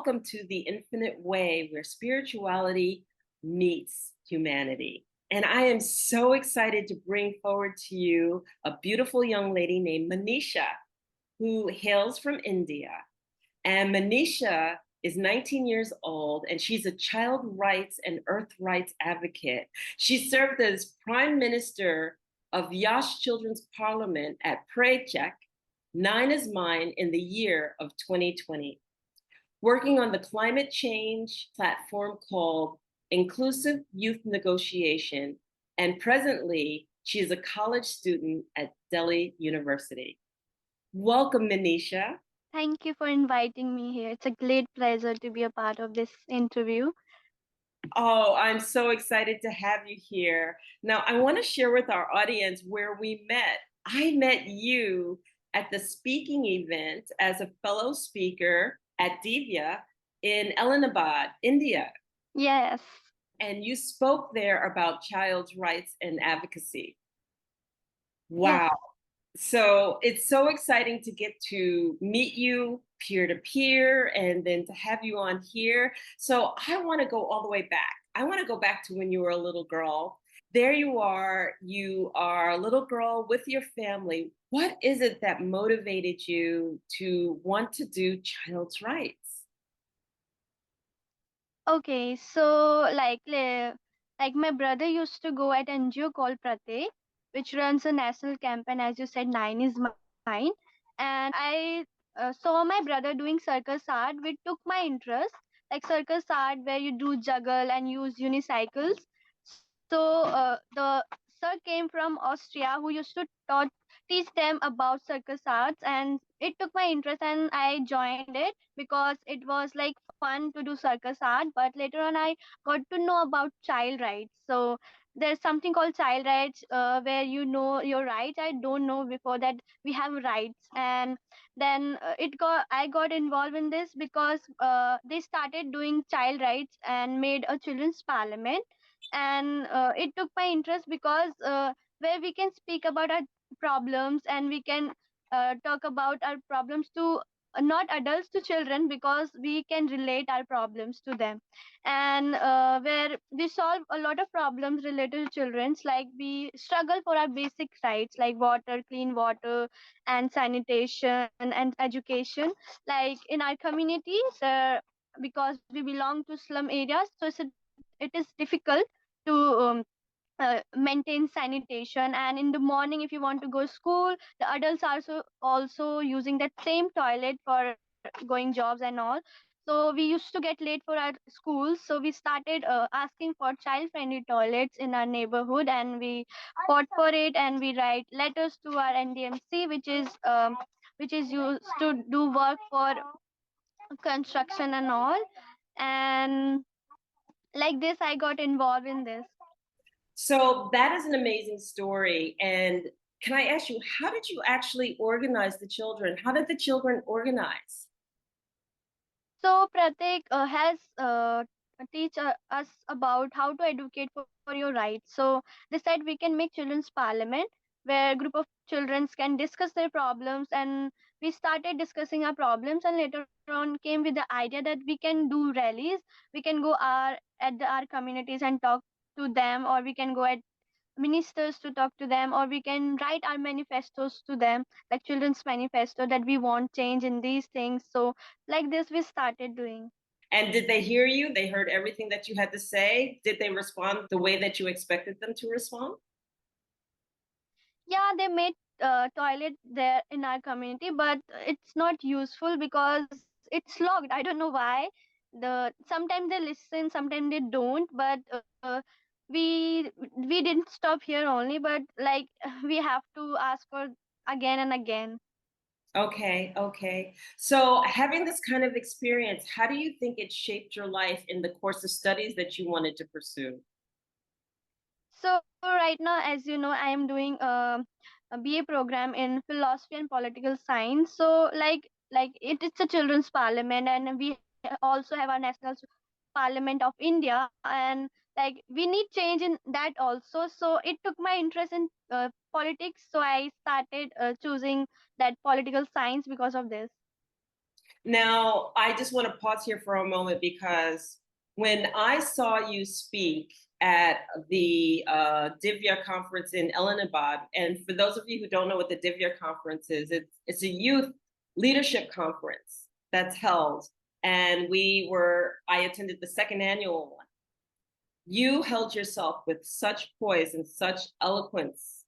welcome to the infinite way where spirituality meets humanity. And I am so excited to bring forward to you a beautiful young lady named Manisha, who hails from India. And Manisha is 19 years old and she's a child rights and earth rights advocate. She served as Prime Minister of YASH Children's Parliament at PRATYeK, Nine is Mine, in the year of 2020, working on the climate change platform called Inclusive Youth Negotiation. And presently, she is a college student at Delhi University. Welcome, Manisha. Thank you for inviting me here. It's a great pleasure to be a part of this interview. Oh, I'm so excited to have you here. Now, I want to share with our audience where we met. I met you at the speaking event as a fellow speaker at Divya in Ellenabad, India. Yes. And you spoke there about child's rights and advocacy. Yes. Wow. So it's so exciting to get to meet you peer to peer and then to have you on here. So I want to go all the way back. I want to go back to when you were a little girl. There you are a little girl with your family. What is it that motivated you to want to do child's rights? Okay, so like my brother used to go at NGO called PRATYeK, which runs a national campaign, as you said, Nine is Mine. And I saw my brother doing circus art, which took my interest, like circus art where you do juggle and use unicycles. So the sir came from Austria who used to teach them about circus arts, and it took my interest and I joined it because it was like fun to do circus art. But later on I got to know about child rights. So there's something called child rights, where you know your rights. I don't know before that we have rights. And then it got I got involved in this because they started doing child rights and made a children's parliament. And it took my interest because where we can speak about our problems, and we can talk about our problems to not adults, to children, because we can relate our problems to them. And where we solve a lot of problems related to children's, like we struggle for our basic rights like water, clean water, and sanitation and education. Like in our communities, because we belong to slum areas, so it is difficult to maintain sanitation. And in the morning, if you want to go school, the adults are also using that same toilet for going jobs and all. So we used to get late for our schools, so we started asking for child friendly toilets in our neighborhood, and we fought for it, and we write letters to our NDMC, which is used to do work for construction and all. And like this I got involved in this. So that is an amazing story. And can I ask you, how did you actually organize the children? How did the children organize? So Pratik has teach us about how to advocate for your rights. So they said we can make children's parliament where a group of children can discuss their problems, and we started discussing our problems. And later on came with the idea that we can do rallies. We can go our communities and talk to them, or we can go at ministers to talk to them, or we can write our manifestos to them, like children's manifesto, that we want change in these things. So like this we started doing. And did they hear you? They heard everything that you had to say. Did they respond the way that you expected them to respond? Yeah, they made toilet there in our community, but it's not useful because it's locked. I don't know why. Sometimes they listen, sometimes they don't. But we didn't stop here only, but like we have to ask for again and again. Okay, okay. So having this kind of experience, how do you think it shaped your life in the course of studies that you wanted to pursue? So right now, as you know, I am doing a BA program in philosophy and political science. So it's a children's parliament, and we also have our national parliament of India, and like we need change in that also. So it took my interest in politics. So I started choosing that political science because of this. Now, I just want to pause here for a moment because when I saw you speak at the Divya conference in Ellenabad, and for those of you who don't know what the Divya conference is, it's a youth leadership conference that's held. And I attended the second annual one. You held yourself with such poise and such eloquence.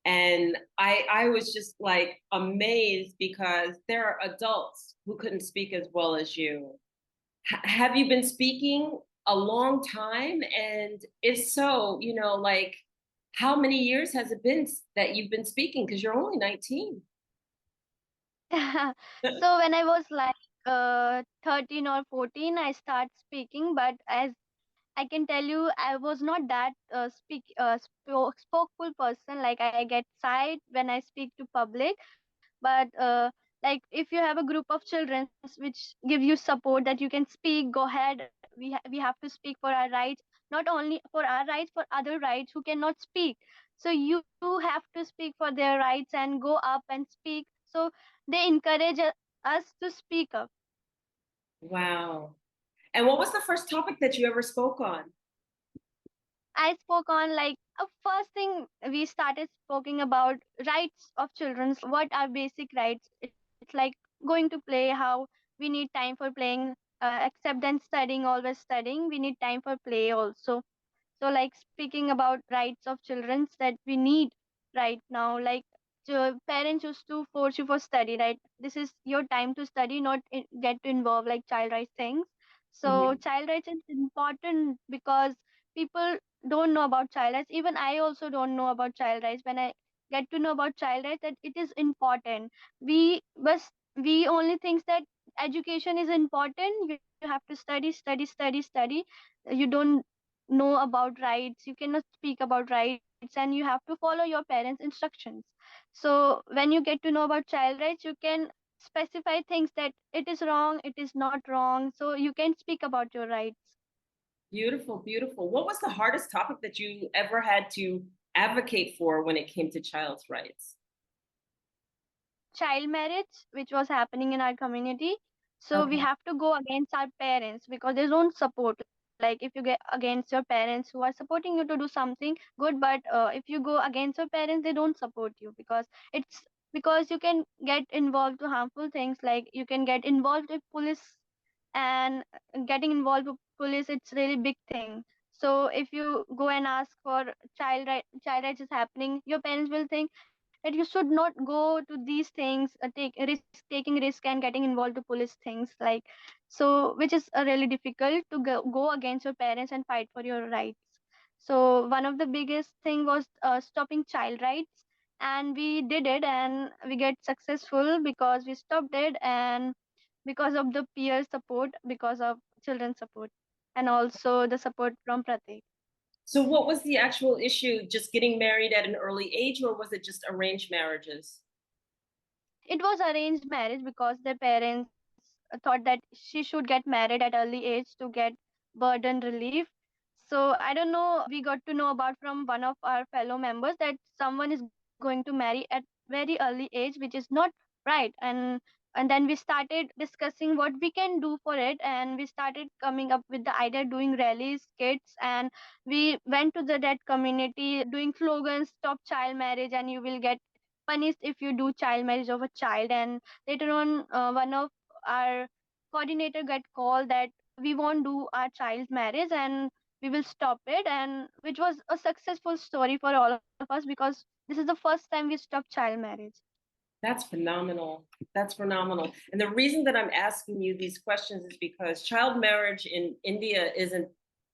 And I was just like amazed because there are adults who couldn't speak as well as you. Have you been speaking a long time? And if so, like how many years has it been that you've been speaking? Because you're only 19. So when I was like 13 or 14, I start speaking, but as I can tell you, I was not that spokeful person. Like I get shy when I speak to public, but like if you have a group of children which give you support that you can speak, go ahead. We have to speak for our rights, not only for our rights, for other rights who cannot speak. So you have to speak for their rights and go up and speak. So they encourage us to speak up. Wow. And what was the first topic that you ever spoke on? I spoke on like first thing we started speaking about rights of children. What are basic rights? It's like going to play, how we need time for playing, except then studying, always studying. We need time for play also. So like speaking about rights of children that we need right now, like parents used to force you for study, right? This is your time to study, not get to involve like child rights things. So Mhm. child rights is important because people don't know about child rights. Even I also don't know about child rights. When I get to know about child rights, that it is important. We only think that education is important. You have to study, study, study, study. You don't know about rights, you cannot speak about rights, and you have to follow your parents instructions. So when you get to know about child rights, you can specify things that it is wrong, it is not wrong, so you can speak about your rights. Beautiful, beautiful. What was the hardest topic that you ever had to advocate for when it came to child's rights? Child marriage which was happening in our community, so we Okay. have to go against our parents because they don't support. Like if you get against your parents who are supporting you to do something good, but if you go against your parents, they don't support you because it's because you can get involved to harmful things, like you can get involved with police. And getting involved with police, it's really big thing. So if you go and ask for child rights is happening, your parents will think that you should not go to these things, taking risk and getting involved to police things, like, so which is really difficult to go against your parents and fight for your rights. So one of the biggest thing was stopping child rights, and we did it and we get successful because we stopped it, and because of the peer support, because of children support, and also the support from Pratik. So, what was the actual issue? Just getting married at an early age, or was it just arranged marriages? It was arranged marriage because their parents thought that she should get married at early age to get burden relief. So I don't know, we got to know about from one of our fellow members that someone is going to marry at very early age, which is not right. And then we started discussing what we can do for it, and we started coming up with the idea doing rallies, skits, and we went to the that community doing slogans, stop child marriage and you will get punished if you do child marriage of a child. And later on, one of our coordinator get called that we won't do our child marriage and we will stop it, and which was a successful story for all of us because this is the first time we stopped child marriage. That's phenomenal. That's phenomenal. And the reason that I'm asking you these questions is because child marriage in India isn't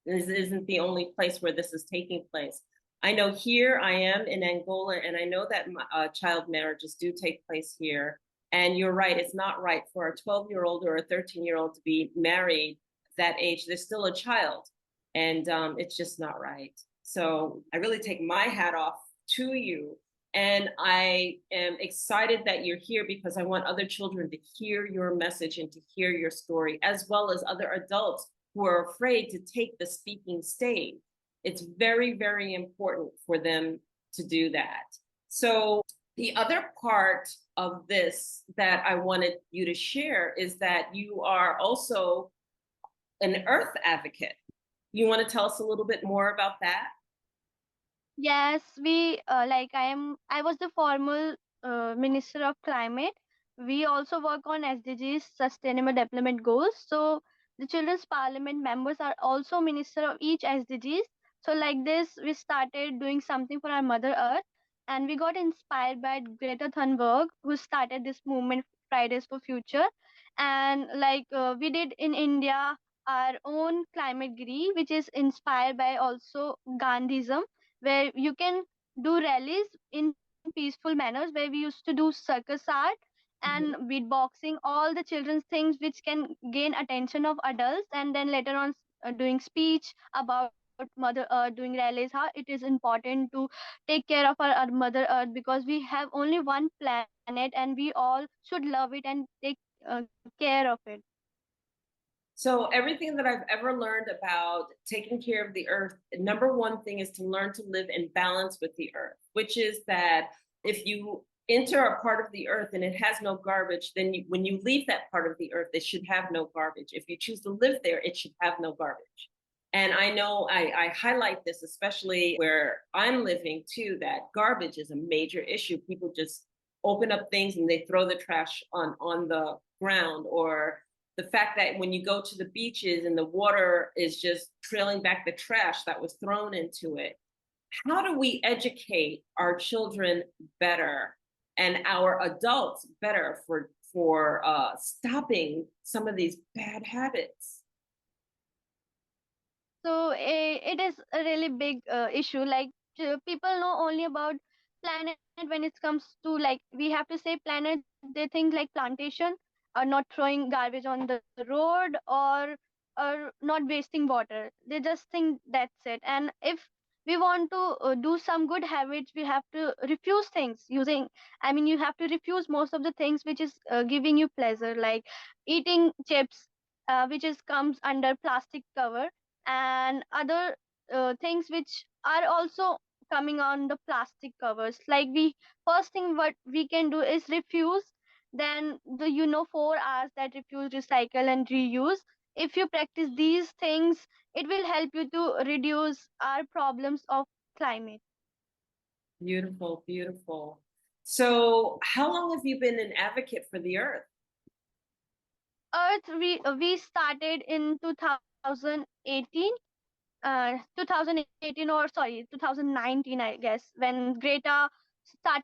the only place where this is taking place. I know here I am in Angola, and I know that child marriages do take place here. And you're right; it's not right for a 12-year-old or a 13-year-old to be married at that age. They're still a child, and it's just not right. So I really take my hat off to you, and I am excited that you're here because I want other children to hear your message and to hear your story, as well as other adults who are afraid to take the speaking stage. It's very, very important for them to do that. So The other part of this that I wanted you to share is that you are also an earth advocate. You want to tell us a little bit more about that? Yes, we like I was the former Minister of Climate. We also work on SDGs, Sustainable Development Goals. So the Children's Parliament members are also minister of each SDGs. So like this, we started doing something for our Mother Earth, and we got inspired by Greta Thunberg, who started this movement Fridays for Future, and we did in India our own climate gree, which is inspired by also Gandhism, where you can do rallies in peaceful manners, where we used to do circus art and Mhm. beatboxing, all the children's things which can gain attention of adults, and then later on doing speech about mother earth, doing rallies, how it is important to take care of our mother earth, because we have only one planet and we all should love it and take uh, care of it. So, everything that I've ever learned about taking care of the earth, number one thing is to learn to live in balance with the earth, which is that if you enter a part of the earth and it has no garbage, then when you leave that part of the earth, it should have no garbage. If you choose to live there, it should have no garbage. And I know I highlight this, especially where I'm living too, that garbage is a major issue. People just open up things and they throw the trash on the ground, or the fact that when you go to the beaches and the water is just trailing back the trash that was thrown into it. How do we educate our children better and our adults better for stopping some of these bad habits? So it is a really big issue. People know only about planet when it comes to, like, we have to say planet. They think like plantation, or not throwing garbage on the road, or not wasting water. They just think that's it. And if we want to do some good habits, we have to refuse things using. I mean, you have to refuse most of the things which is giving you pleasure, like eating chips, which is comes under plastic cover, and other things which are also coming on the plastic covers. Like, we first thing what we can do is refuse, then the 4 R's, that refuse, recycle and reuse. If you practice these things, it will help you to reduce our problems of climate. Beautiful, beautiful. So, how long have you been an advocate for the earth? Earth, we started in 2018, 2018, or sorry, 2019, I guess, when Greta started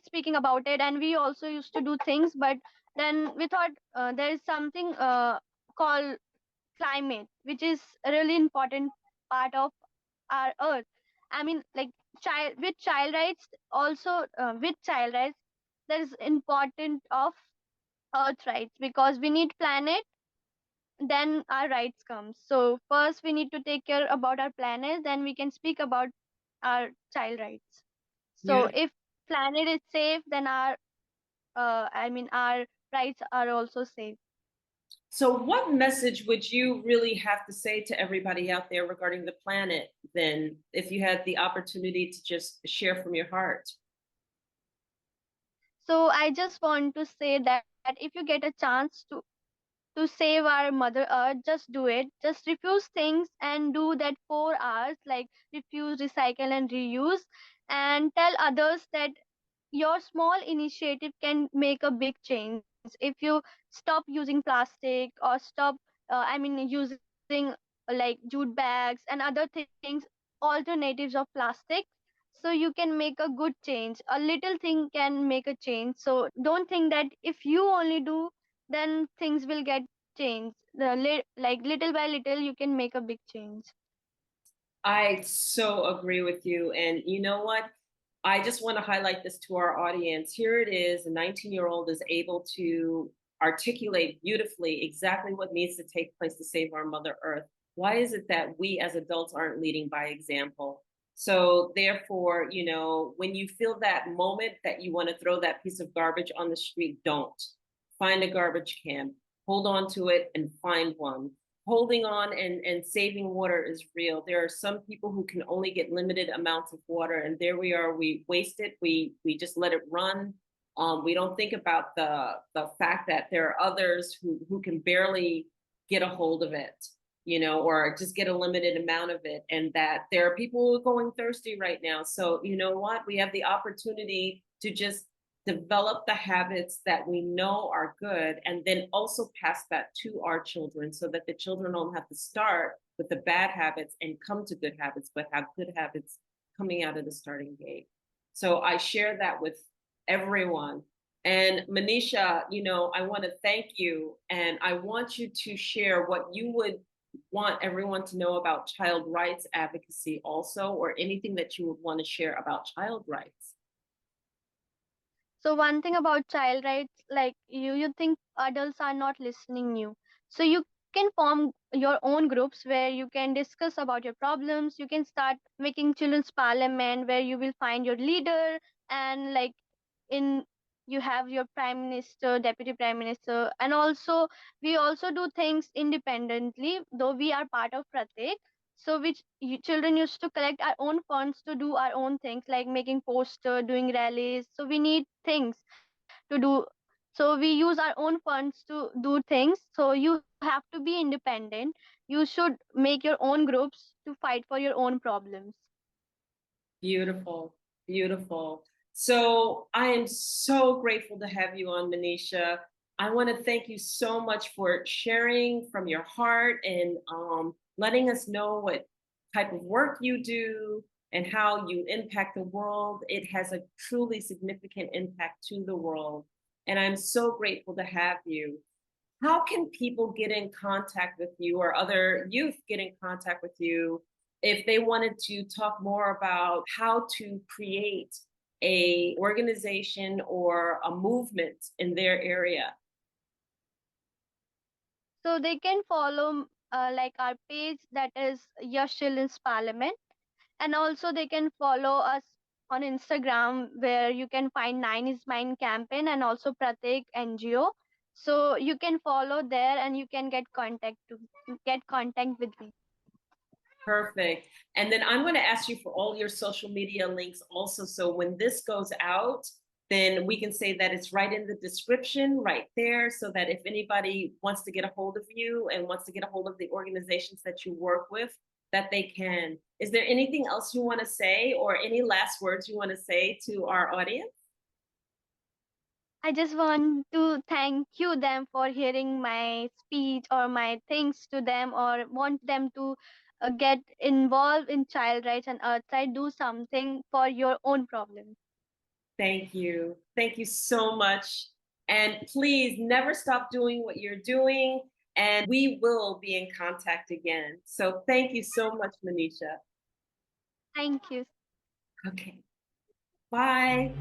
speaking about it, and we also used to do things. But then we thought there is something called climate, which is a really important part of our Earth. I mean, like, child rights, also with child rights, there is important of Earth rights, because we need planet, then our rights come. So first we need to take care about our planet, then we can speak about our child rights. So Beautiful. if planet is safe, then our rights are also safe. So, what message would you really have to say to everybody out there regarding the planet, then, if you had the opportunity to just share from your heart? So I just want to say that if you get a chance to save our mother earth, just do it. Just refuse things and do that 4 R's, like refuse, recycle and reuse, and tell others that your small initiative can make a big change. If you stop using plastic, or stop using like jute bags and other things, alternatives of plastic, so you can make a good change. A little thing can make a change. So don't think that if you only do, then things will get changed. Like, little by little you can make a big change. I so agree with you. And you know what? I just want to highlight this to our audience. Here it is, a 19-year-old is able to articulate beautifully exactly what needs to take place to save our Mother Earth. Why is it that we as adults aren't leading by example? So, therefore, when you feel that moment that you want to throw that piece of garbage on the street, don't. Find a garbage can, hold on to it, and find one. holding on and saving water is real. There are some people who can only get limited amounts of water, and there we are. We waste it. We just let it run. We don't think about the fact that there are others who can barely get a hold of it, you know, or just get a limited amount of it, and that there are people who are going thirsty right now. So you know what? We have the opportunity to just develop the habits that we know are good, and then also pass that to our children so that the children don't have to start with the bad habits and come to good habits, but have good habits coming out of the starting gate. So I share that with everyone. And Manisha, you know, I want to thank you, and I want you to share what you would want everyone to know about child rights advocacy also, or anything that you would want to share about child rights. So one thing about child rights, like you think adults are not listening you. So you can form your own groups where you can discuss about your problems. You can start making children's parliament where you will find your leader, and like in you have your prime minister, deputy prime minister, and also we also do things independently, though we are part of PRATYeK. So which children used to collect our own funds to do our own things like making poster, doing rallies. So we need things to do, so we use our own funds to do things. So you have to be independent. You should make your own groups to fight for your own problems. Beautiful, beautiful. So I am so grateful to have you on, Manisha. I want to thank you so much for sharing from your heart and letting us know what type of work you do and how you impact the world. It has a truly significant impact to the world. And I'm so grateful to have you. How can people get in contact with you, or other youth get in contact with you, if they wanted to talk more about how to create a organization or a movement in their area? So they can follow like our page, that is Yash Children's Parliament, and also they can follow us on Instagram where you can find Nine is Mine campaign and also PRATYeK NGO. So you can follow there and you can get contact with me. Perfect. And then I'm going to ask you for all your social media links also. So when this goes out, then we can say that it's right in the description right there, so that if anybody wants to get a hold of you and wants to get a hold of the organizations that you work with, that they can. Is there anything else you want to say, or any last words you want to say to our audience? I just want to thank you them for hearing my speech or my things to them, or want them to get involved in child rights and outside do something for your own problems. Thank you. Thank you so much. And please never stop doing what you're doing. And we will be in contact again. So thank you so much, Manisha. Thank you. Okay. Bye.